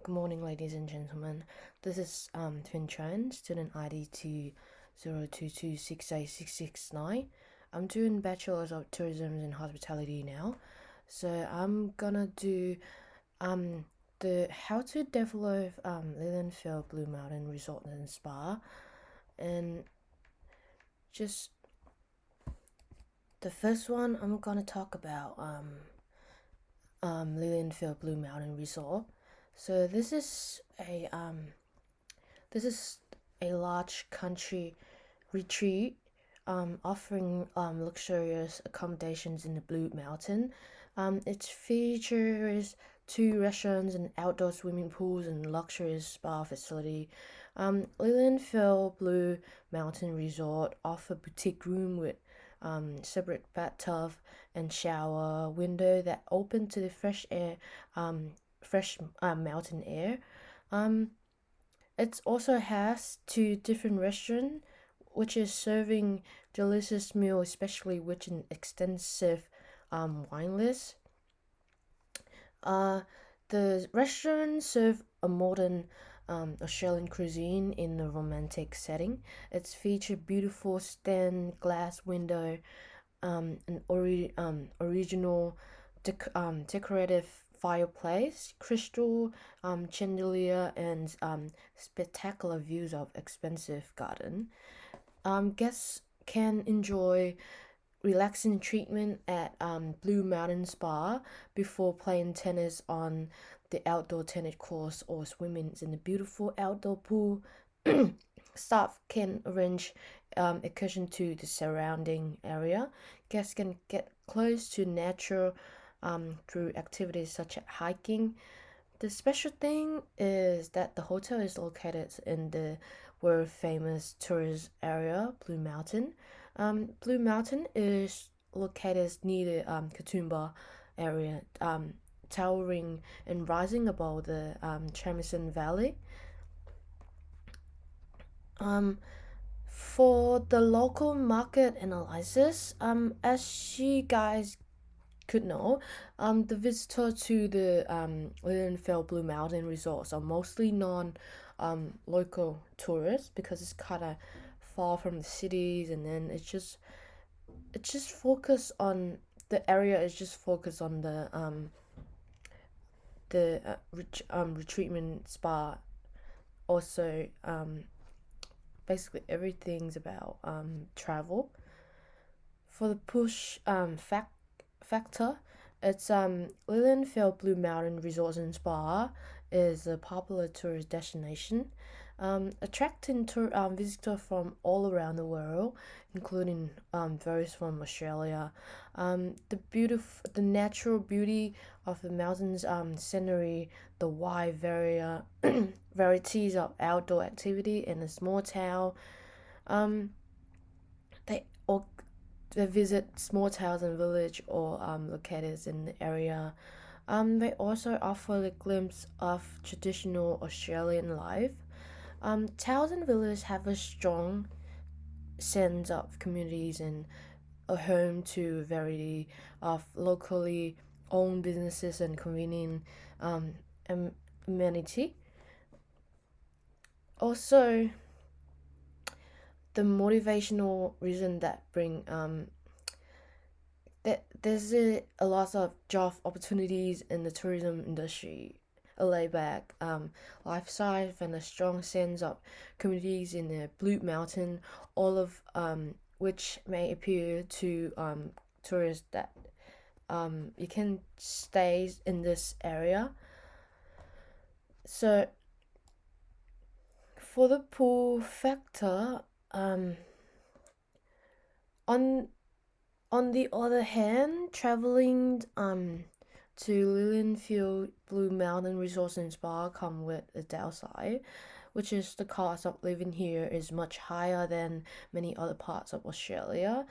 Good morning, ladies and gentlemen. This is Twin Chen, student ID to 02268669. I'm doing Bachelor's of Tourism and Hospitality now. So I'm gonna do um the how to develop Lilienfeld Blue Mountain Resort and Spa, and just the first one I'm gonna talk about Lilienfeld Blue Mountain Resort. So this is a large country retreat offering luxurious accommodations in the Blue Mountain. It features two restaurants and outdoor swimming pools and luxurious spa facility. Lilienfeld Blue Mountain Resort offer boutique room with separate bathtub and shower window that open to the fresh mountain air. Um, it also has two different restaurants, which is serving delicious meal, especially with an extensive wine list. Uh, the restaurant serve a modern Australian cuisine in a romantic setting. It's featured beautiful stained glass window, original decorative fireplace, crystal chandelier, and spectacular views of expensive garden. Guests can enjoy relaxing treatment at Blue Mountain Spa before playing tennis on the outdoor tennis course or swimming in the beautiful outdoor pool. Staff can arrange excursion to the surrounding area. Guests can get close to nature through activities such as hiking. The special thing is that the hotel is located in the world famous tourist area, Blue Mountain. Blue Mountain is located near the Katoomba area, towering and rising above the Chamison Valley. Um, for the local market analysis, as you guys could know, the visitor to the Lilienfeld Blue Mountain resorts are mostly local tourists because it's kind of far from the cities, and then it's just focused on the area is just focused on the retreatment spa. Also, basically everything's about travel. For the push factor, it's Lilienfeld Blue Mountain Resort and Spa is a popular tourist destination, attracting visitors from all around the world, including those from Australia. The natural beauty of the mountains, scenery, the wide varieties of outdoor activity in a small town. Um, they all they visit small towns and village or located in the area. They also offer a glimpse of traditional Australian life. Towns and villages have a strong sense of communities and a home to a variety of locally owned businesses and convenient um, amenity. Also, the motivational reason that bring that there's a lot of job opportunities in the tourism industry, a laid back lifestyle, and a strong sense of communities in the Blue Mountain, all of which may appeal to tourists that you can stay in this area. So for the pool factor, on on the other hand, traveling to Lilienfield Blue Mountain Resort and Spa come with a downside, which is the cost of living here is much higher than many other parts of Australia.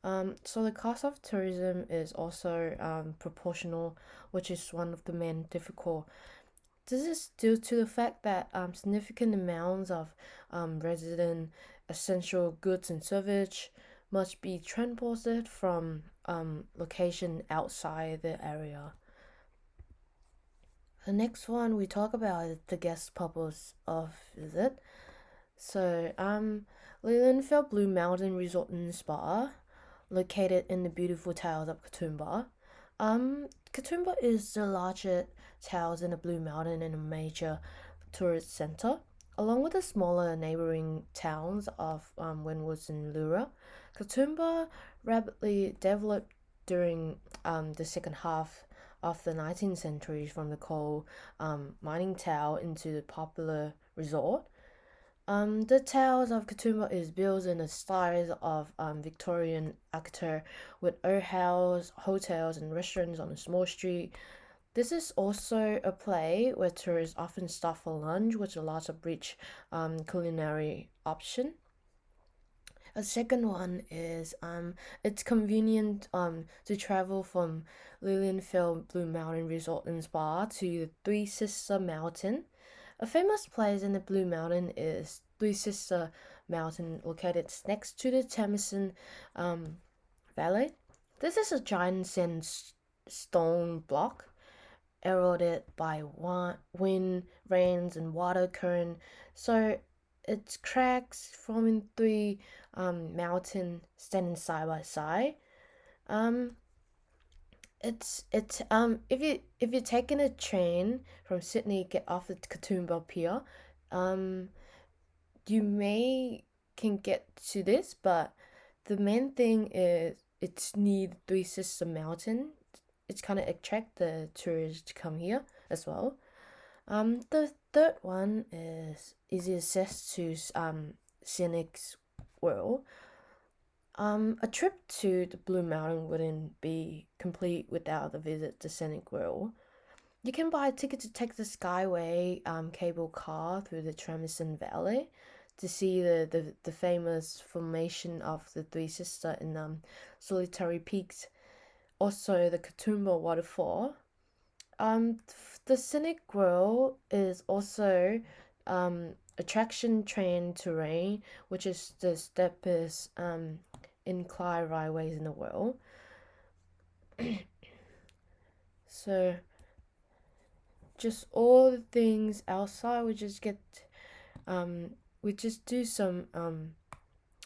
So the cost of tourism is also proportional, which is one of the main difficult. This is due to the fact that significant amounts of resident essential goods and service must be transported from location outside the area. The next one we talk about is the guest purpose of visit. So, Lilienfeld Blue Mountain Resort and Spa, located in the beautiful towers of Katoomba. Katoomba is the largest towers in the Blue Mountain and a major tourist center, along with the smaller neighboring towns of Wynwoods and Lura. Katoomba rapidly developed during the second half of the 19th century from the coal mining town into the popular resort. The towers of Katoomba is built in the style of Victorian architecture with house, hotels, and restaurants on a small street. This is also a place where tourists often stop for lunch with a lot of rich culinary option. A second one is it's convenient to travel from Lilienfeld Blue Mountain Resort and Spa to the Three Sister Mountain. A famous place in the Blue Mountain is Three Sister Mountain, located next to the Thamesen um, Valley. This is a giant sandstone block eroded by wind, rains, and water current. So it's cracks forming three mountains standing side by side. Um, it's if you're taking a train from Sydney, get off at Katoomba Pier, um, you may can get to this, but the main thing is it's near the Three Sister Mountain. It's kind of attract the tourists to come here as well. The third one is easy access to scenic world. A trip to the Blue Mountain wouldn't be complete without a visit to Scenic World. You can buy a ticket to take the Skyway cable car through the Thamesen Valley to see the famous formation of the Three Sisters in Solitary Peaks. Also, the Katoomba Waterfall. The Scenic World is also attraction train terrain, which is the steepest incline railways in the world. So just all the things outside, we just do some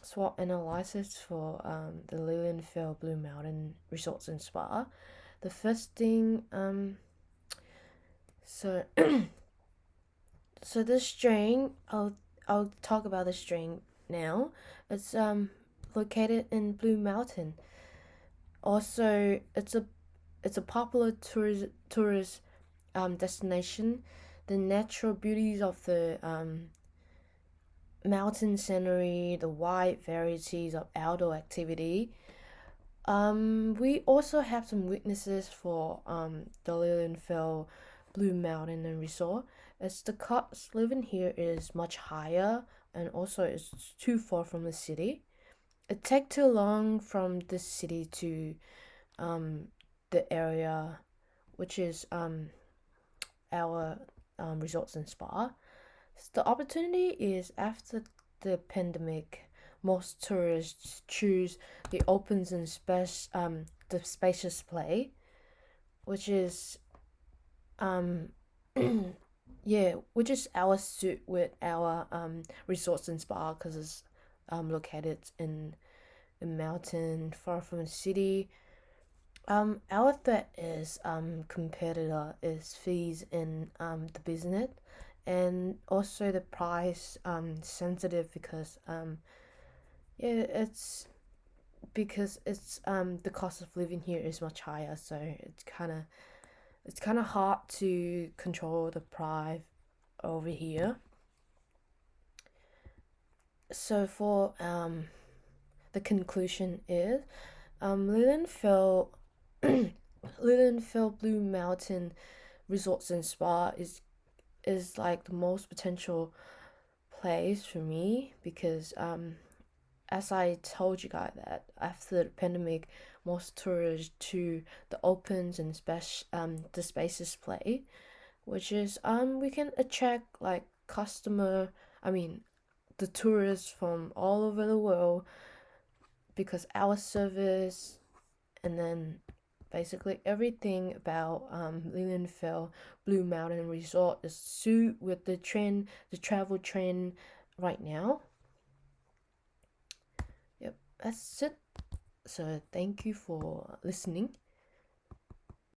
SWOT analysis for the Lilienfeld Blue Mountain Resorts and Spa. The first thing, so so the string, I'll talk about the string now. It's located in Blue Mountain. Also, it's a popular tourist destination. The natural beauties of the mountain scenery, the wide varieties of outdoor activity. We also have some weaknesses for the Lilienfeld Blue Mountain and Resort, as the cost living here is much higher and also it's too far from the city. It takes too long from the city to the area, which is our resorts and spa. So the opportunity is after the pandemic, most tourists choose the opens and the spacious play, which is yeah, which is our suit with our resorts and spa because it's located in a mountain far from the city. Our threat is competitor is fees in the business, and also the price sensitive because yeah, it's the cost of living here is much higher, so it's kind of hard to control the price over here. So for the conclusion is Lilienfeld Lilienfeld Blue Mountain Resorts and Spa is like the most potential place for me because as I told you guys that after the pandemic, most tourists to the opens and the spaces play, which is we can attract like customer. I mean, the tourists from all over the world because our service and then basically everything about Lilienfeld Blue Mountain Resort is suit with the trend, the travel trend right now. Yep, that's it. So thank you for listening.